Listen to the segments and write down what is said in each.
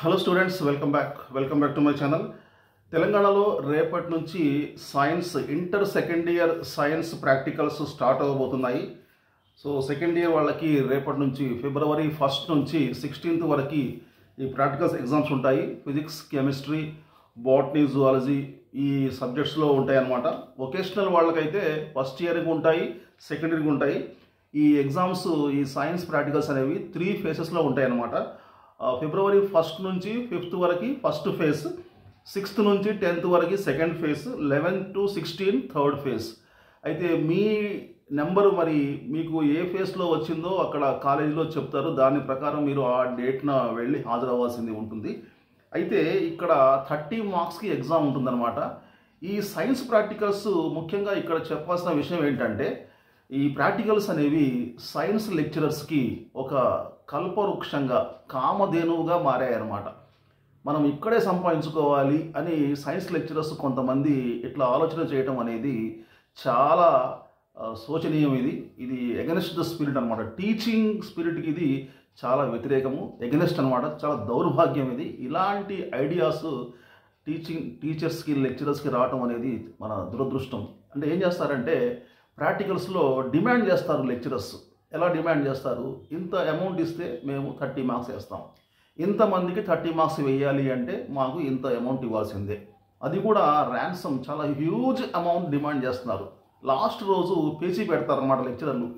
Hello students, welcome back to my channel. తెలంగాణలో రేపటి నుంచి science inter second year science practicals start అవ్వబోతున్నాయి. So second year వాళ్ళకి రేపటి నుంచి ఫిబ్రవరి 1 నుంచి 16 వరకు ఈ ప్రాక్టికల్స్ ఎగ్జామ్స్ ఉంటాయి. ఫిజిక్స్, కెమిస్ట్రీ, బాటనీ, జువాలజీ ఈ సబ్జెక్ట్స్లో ఉంటాయి అన్నమాట. వొకేషనల్ వాళ్ళకైతే ఫస్ట్ ఇయర్కి ఉంటాయి, సెకండ్ ఇయర్కి ఉంటాయి. ఈ ఎగ్జామ్స్, ఈ సైన్స్ ప్రాక్టికల్స్ అనేవి 3 ఫేసెస్లో ఉంటాయి అన్నమాట. ఫిబ్రవరి 1 నుంచి 5 వరకు ఫస్ట్ ఫేజ్, 6th నుంచి 10th వరకు second phase, 11 to 16 third phase. అయితే మీ నెంబరు మరి మీకు ఏ ఫేజ్లో వచ్చిందో అక్కడ కాలేజీలో చెప్తారు. దాని ప్రకారం మీరు ఆ డేట్న వెళ్ళి హాజరవ్వాల్సింది ఉంటుంది. అయితే ఇక్కడ 30 మార్క్స్కి ఎగ్జామ్ ఉంటుందన్నమాట. ఈ సైన్స్ ప్రాక్టికల్స్ ముఖ్యంగా ఇక్కడ చెప్పాల్సిన విషయం ఏంటంటే, ఈ ప్రాక్టికల్స్ అనేవి సైన్స్ లెక్చరర్స్కి ఒక కల్పవృక్షంగా, కామధేనువుగా మారాయన్నమాట. మనం ఇక్కడే సంపాదించుకోవాలి అని సైన్స్ లెక్చరర్స్ కొంతమంది ఇట్లా ఆలోచన చేయటం అనేది చాలా శోచనీయం. ఇది ఎగనెస్ట్ ద స్పిరిట్ అనమాట. టీచింగ్ స్పిరిట్కి ఇది చాలా వ్యతిరేకము, ఎగనెస్ట్ అనమాట. చాలా దౌర్భాగ్యం ఇది. ఇలాంటి ఐడియాస్ టీచర్స్కి, లెక్చరర్స్కి రావటం అనేది మన దురదృష్టం. అంటే ఏం చేస్తారంటే, ప్రాక్టికల్స్లో డిమాండ్ చేస్తారు లెక్చరర్స్. ఎలా డిమాండ్ చేస్తారు? ఇంత అమౌంట్ ఇస్తే మేము 30 మార్క్స్ వేస్తాం, ఇంతమందికి 30 మార్క్స్ వేయాలి అంటే మాకు ఇంత అమౌంట్ ఇవ్వాల్సిందే. అది కూడా ర్యాన్సమ్, చాలా హ్యూజ్ అమౌంట్ డిమాండ్ చేస్తున్నారు. లాస్ట్ రోజు పేచీ పెడతారన్నమాట లెక్చరర్లు.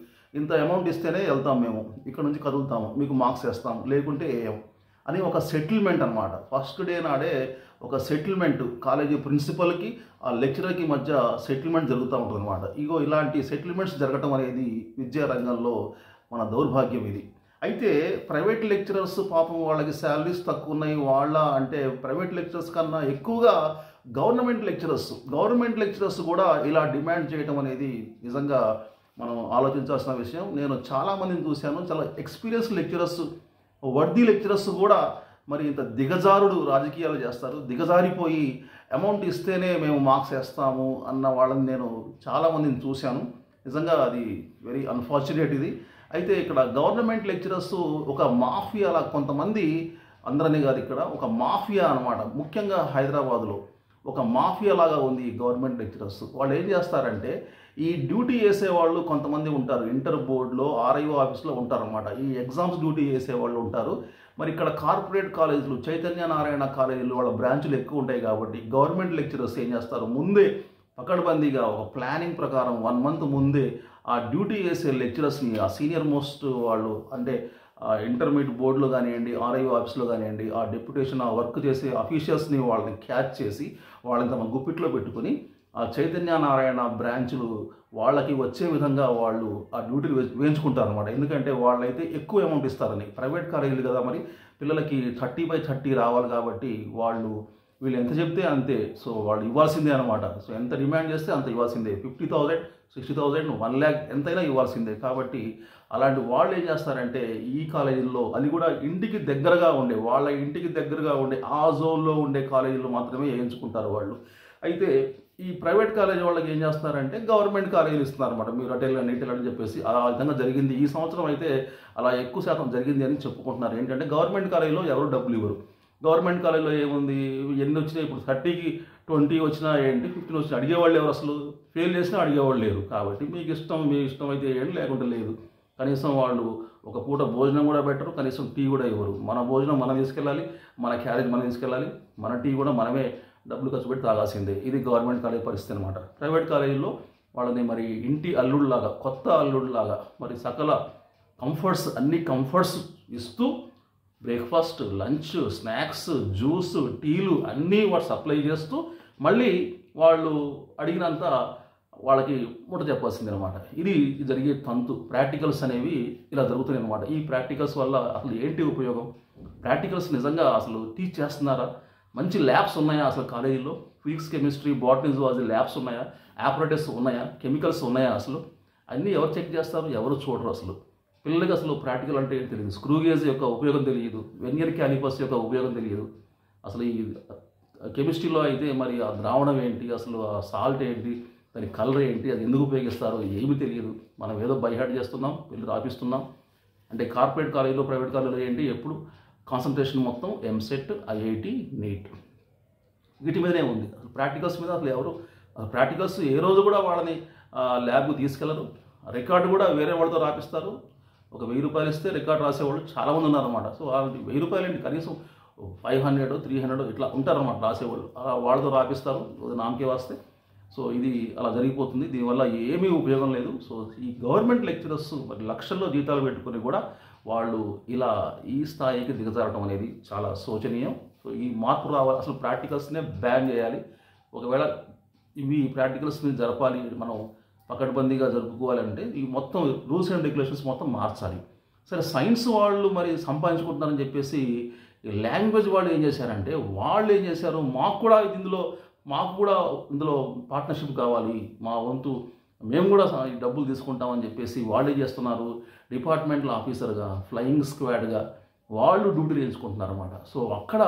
ఇంత అమౌంట్ ఇస్తేనే వెళ్తాం, మేము ఇక్కడ నుంచి కదులుతాము, మీకు మార్క్స్ వేస్తాం, లేకుంటే వేయం అని ఒక సెటిల్మెంట్ అనమాట. ఫస్ట్ డే నాడే ఒక సెటిల్మెంట్ కాలేజీ ప్రిన్సిపల్కి, ఆ లెక్చరర్కి మధ్య సెటిల్మెంట్ జరుగుతూ ఉంటుంది అనమాట. ఇలాంటి సెటిల్మెంట్స్ జరగటం అనేది విద్యా రంగంలో మన దౌర్భాగ్యం ఇది. అయితే ప్రైవేట్ లెక్చరర్స్ పాపం వాళ్ళకి శాలరీస్ తక్కువ ఉన్నాయి. అంటే ప్రైవేట్ లెక్చరర్స్ కన్నా ఎక్కువగా గవర్నమెంట్ లెక్చరర్స్ కూడా ఇలా డిమాండ్ చేయటం అనేది నిజంగా మనం ఆలోచించాల్సిన విషయం. నేను చాలామందిని చూశాను, చాలా ఎక్స్పీరియన్స్ లెక్చరర్స్, వర్దీ లెక్చరర్స్ కూడా మరి ఇంత దిగజారుడు రాజకీయాలు చేస్తారు. దిగజారిపోయి అమౌంట్ ఇస్తేనే మేము మార్క్స్ వేస్తాము అన్న వాళ్ళని నేను చాలామందిని చూశాను. నిజంగా అది వెరీ అన్ఫార్చునేట్ ఇది. అయితే ఇక్కడ గవర్నమెంట్ లెక్చరర్స్ ఒక మాఫియాలా, కొంతమంది, అందరనే కాదు, ఇక్కడ ఒక మాఫియా అనమాట. ముఖ్యంగా హైదరాబాద్లో ఒక మాఫియా లాగా ఉంది ఈ గవర్నమెంట్ లెక్చరర్స్. వాళ్ళు ఏం చేస్తారంటే, ఈ డ్యూటీ చేసేవాళ్ళు కొంతమంది ఉంటారు, ఇంటర్ బోర్డులో, ఆర్ఐఓ ఆఫీస్లో ఉంటారనమాట. ఈ ఎగ్జామ్స్ డ్యూటీ చేసేవాళ్ళు ఉంటారు. మరి ఇక్కడ కార్పొరేట్ కాలేజీలు, చైతన్య నారాయణ కాలేజీలు, వాళ్ళ బ్రాంచులు ఎక్కువ ఉంటాయి కాబట్టి గవర్నమెంట్ లెక్చరర్స్ ఏం చేస్తారు, ముందే పకడ్బందీగా ఒక ప్లానింగ్ ప్రకారం 1 month ముందే ఆ డ్యూటీ చేసే లెక్చరర్స్ని, ఆ సీనియర్ మోస్ట్ వాళ్ళు, అంటే ఇంటర్మీడియట్ బోర్డులో కానివ్వండి, ఆర్ఐఓ ఆఫీస్లో కానివ్వండి, ఆ డెప్యుటేషన్, ఆ వర్క్ చేసే అఫీషియల్స్ని వాళ్ళని క్యాచ్ చేసి వాళ్ళని తమ గుప్పిట్లో పెట్టుకుని ఆ చైతన్య నారాయణ బ్రాంచులు వాళ్ళకి వచ్చే విధంగా వాళ్ళు ఆ డ్యూటీలు వేయించుకుంటారు అనమాట. ఎందుకంటే వాళ్ళైతే ఎక్కువ అమౌంట్ ఇస్తారని. ప్రైవేట్ కాలేజీలు కదా, మరి పిల్లలకి 30/30 రావాలి కాబట్టి వీళ్ళు ఎంత చెప్తే అంతే. సో వాళ్ళు ఇవ్వాల్సిందే అనమాట. సో ఎంత డిమాండ్ చేస్తే అంత ఇవ్వాల్సిందే. 50,000, 60,000, 1 lakh ఎంతైనా ఇవ్వాల్సిందే. కాబట్టి అలాంటి వాళ్ళు ఏం చేస్తారంటే, ఈ కాలేజీల్లో, అది కూడా ఇంటికి దగ్గరగా ఉండే, వాళ్ళ ఇంటికి దగ్గరగా ఉండే ఆ జోన్లో ఉండే కాలేజీల్లో మాత్రమే వేయించుకుంటారు వాళ్ళు. అయితే ఈ ప్రైవేట్ కాలేజీ వాళ్ళకి ఏం చేస్తున్నారంటే, గవర్నమెంట్ కాలేజీలు ఇస్తున్నారు అనమాట. మీరు అటెళ్ళండి, ఇటెళ్ళని చెప్పేసి ఆ విధంగా జరిగింది. ఈ సంవత్సరం అయితే అలా ఎక్కువ శాతం జరిగింది అని చెప్పుకుంటున్నారు. ఏంటంటే, గవర్నమెంట్ కాలేజీలో ఎవరు డబ్బులు ఇవ్వరు. గవర్నమెంట్ కాలేజీలో ఏముంది, ఎన్ని వచ్చినాయి, ఇప్పుడు 30కి 20 వచ్చినా ఏంటి, 15 వచ్చినా అడిగేవాళ్ళు ఎవరు? అసలు ఫెయిల్ చేసినా అడిగేవాళ్ళు లేరు. కాబట్టి మీ ఇష్టం అయితే ఏంటి, లేకుంటే లేదు. కనీసం వాళ్ళు ఒక పూట భోజనం కూడా పెట్టరు, కనీసం టీ కూడా ఇవ్వరు. మన భోజనం మనం తీసుకెళ్ళాలి, మన క్యారేజ్ మనం తీసుకెళ్ళాలి, మన టీ కూడా మనమే డబ్బులు ఖర్చు పెట్టి తాగాల్సిందే. ఇది గవర్నమెంట్ కాలేజ్ పరిస్థితి అనమాట. ప్రైవేట్ కాలేజీలో వాళ్ళని మరి ఇంటి అల్లుడిలాగా, కొత్త అల్లుడిలాగా, మరి సకల కంఫర్ట్స్, అన్ని కంఫర్ట్స్ ఇస్తూ బ్రేక్ఫాస్ట్, లంచ్, స్నాక్స్, జ్యూస్, టీలు అన్నీ వాడు సప్లై చేస్తూ మళ్ళీ వాళ్ళు అడిగినంత వాళ్ళకి మూట చెప్పాల్సింది అనమాట. ఇది జరిగే తంతు. ప్రాక్టికల్స్ అనేవి ఇలా జరుగుతున్నాయి అనమాట. ఈ ప్రాక్టికల్స్ వల్ల అసలు ఏంటి ఉపయోగం? ప్రాక్టికల్స్ నిజంగా అసలు టీచ్ చేస్తున్నారా? మంచి ల్యాబ్స్ ఉన్నాయా అసలు కాలేజీలో? Physics, chemistry, botany, zoology labs ఉన్నాయా? ఆపరేటర్స్ ఉన్నాయా? కెమికల్స్ ఉన్నాయా? అసలు అన్నీ ఎవరు చెక్ చేస్తారు? ఎవరు చూడరు. అసలు పిల్లలకి అసలు ప్రాక్టికల్ అంటే ఏం తెలియదు. స్క్రూ గేజ్ యొక్క ఉపయోగం తెలియదు, వెనియర్ క్యాలిపర్స్ యొక్క ఉపయోగం తెలియదు. అసలు ఈ కెమిస్ట్రీలో అయితే మరి ఆ ద్రావణం ఏంటి, అసలు ఆ సాల్ట్ ఏంటి, దాని కలర్ ఏంటి, అది ఎందుకు ఉపయోగిస్తారో ఏమీ తెలియదు. మనం ఏదో బైహార్ట్ చేస్తున్నాం, పిల్లలు రాపిస్తున్నాం. అంటే కార్పొరేట్ కాలేజీలో, ప్రైవేట్ కాలేజీలో ఏంటి, ఎప్పుడు కాన్సన్ట్రేషన్ మొత్తం ఎంసెట్, ఐఐటి, నీట్ వీటి మీదనే ఉంది. అసలు ప్రాక్టికల్స్ మీద అసలు ఎవరు ప్రాక్టికల్స్ ఏ రోజు కూడా వాళ్ళని ల్యాబ్కు తీసుకెళ్లరు. రికార్డు కూడా వేరే వాళ్ళతో రాపిస్తారు. ఒక 1000 రూపాయలు ఇస్తే రికార్డు రాసేవాళ్ళు చాలామంది ఉన్నారన్నమాట. సో వాళ్ళకి 1000 రూపాయలు ఏంటి, కనీసం 500, 300 ఇట్లా ఉంటారన్నమాట రాసేవాళ్ళు. అలా వాళ్ళతో రాపిస్తారు నామకే వాస్తే. సో ఇది అలా జరిగిపోతుంది. దీనివల్ల ఏమీ ఉపయోగం లేదు. సో ఈ గవర్నమెంట్ లెక్చరర్స్ మరి లక్షల్లో జీతాలు పెట్టుకుని కూడా వాళ్ళు ఇలా ఈ స్థాయికి దిగజారడం అనేది చాలా శోచనీయం. సో ఈ మార్పు రావాలి. అసలు ప్రాక్టికల్స్నే బ్యాన్ చేయాలి. ఒకవేళ ఇవి ప్రాక్టికల్స్ని జరపాలి, మనం పకడ్బందీగా జరుపుకోవాలంటే ఈ మొత్తం రూల్స్ అండ్ రెగ్యులేషన్స్ మొత్తం మార్చాలి. సరే, సైన్స్ వాళ్ళు మరి సంపాదించుకుంటున్నారని చెప్పేసి లాంగ్వేజ్ వాళ్ళు ఏం చేశారంటే, వాళ్ళు ఏం చేశారు, మాకు కూడా ఇందులో పార్ట్నర్షిప్ కావాలి, మా వంతు మేము కూడా ఈ డబ్బులు తీసుకుంటామని చెప్పేసి వాళ్ళు ఏం చేస్తున్నారు, డిపార్ట్మెంటల్ ఆఫీసర్గా, ఫ్లయింగ్ స్క్వాడ్గా వాళ్ళు డ్యూటీలు చేయించుకుంటున్నారు అన్నమాట. సో అక్కడ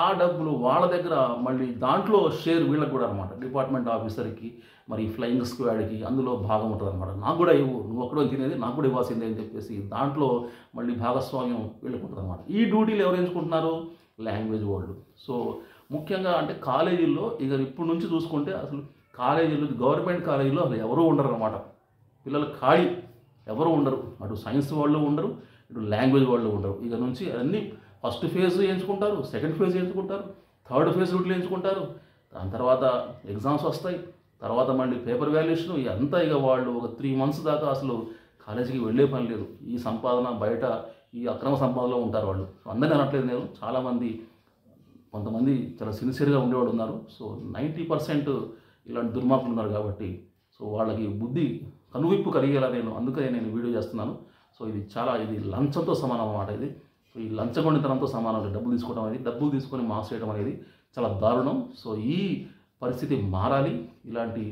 ఆ డబ్బులు వాళ్ళ దగ్గర మళ్ళీ దాంట్లో షేర్ వీళ్ళకి కూడా అనమాట. డిపార్ట్మెంట్ ఆఫీసర్కి మరి ఫ్లయింగ్ స్క్వాడ్కి అందులో భాగం ఉంటుంది అనమాట. నాకు కూడా ఇవ్వు, నువ్వు ఒక్కడో తినేది నాకు కూడా ఇవ్వాల్సిందే అని చెప్పేసి దాంట్లో మళ్ళీ భాగస్వామ్యం వీళ్ళకి ఉంటుంది అనమాట. ఈ డ్యూటీలు ఎవరు ఎంచుకుంటున్నారు, లాంగ్వేజ్ వాళ్ళు. సో ముఖ్యంగా అంటే కాలేజీల్లో ఇక ఇప్పుడు నుంచి చూసుకుంటే అసలు కాలేజీలు, గవర్నమెంట్ కాలేజీలో అసలు ఎవరూ ఉండరు అనమాట. పిల్లలు ఖాళీ, ఎవరు ఉండరు. అటు సైన్స్ వాళ్ళు ఉండరు, ఇటు లాంగ్వేజ్ వాళ్ళు ఉండరు. ఇక నుంచి అన్నీ ఫస్ట్ ఫేజ్ ఎంచుకుంటారు, సెకండ్ ఫేజ్ ఎంచుకుంటారు, థర్డ్ ఫేజ్ రూట్లు ఎంచుకుంటారు. దాని తర్వాత ఎగ్జామ్స్ వస్తాయి, తర్వాత మళ్ళీ పేపర్ వాల్యుయేషన్, ఇదంతా ఇక వాళ్ళు ఒక 3 months దాకా అసలు కాలేజీకి వెళ్ళే పని లేదు. ఈ సంపాదన బయట ఈ అక్రమ సంపాదనలో ఉంటారు వాళ్ళు. అందరినీ అనట్లేదు నేను, చాలామంది కొంతమంది చాలా సిన్సియర్గా ఉండేవాళ్ళు ఉన్నారు. సో 90% ఇలాంటి దుర్మార్గులు ఉన్నారు కాబట్టి సో వాళ్ళకి బుద్ధి కనువిప్పు కలిగేలా అందుకనే నేను వీడియో చేస్తున్నాను. సో ఇది లంచంతో సమానం అన్నమాట. ఇది సో ఈ లంచగొండితనంతో సమానం. డబ్బులు తీసుకోవడం అనేది, డబ్బులు తీసుకొని మాస్ చేయడం అనేది చాలా దారుణం. సో ఈ పరిస్థితి మారాలి. ఇలాంటి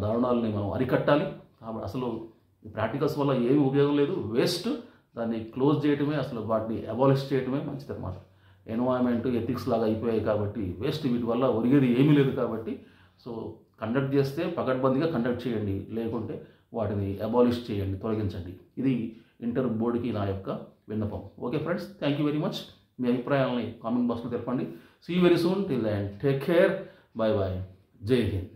దారుణాలని మనం అరికట్టాలి. కాబట్టి అసలు ప్రాక్టికల్స్ వల్ల ఏమీ ఉపయోగం లేదు, వేస్ట్. దాన్ని క్లోజ్ చేయడమే, అసలు వాటిని అబాలిష్ చేయడమే మంచిది అన్నమాట. ఎన్వైరన్మెంట్, ఎథిక్స్ లాగా అయిపోయాయి కాబట్టి వేస్ట్. వీటి వల్ల ఒరిగేది ఏమీ లేదు కాబట్టి సో కండక్ట్ చేస్తే పకడ్బందీగా కండక్ట్ చేయండి, లేకుంటే వాటిని అబాలిష్ చేయండి, తొలగించండి. ఇది ఇంటర్ బోర్డుకి నా యొక్క విన్నపం. Okay friends, thank you very much. మీ అభిప్రాయాలని కామెంట్ బాక్స్లో తెలపండి. See you very soon. Till then take care. Bye bye. జై హింద్.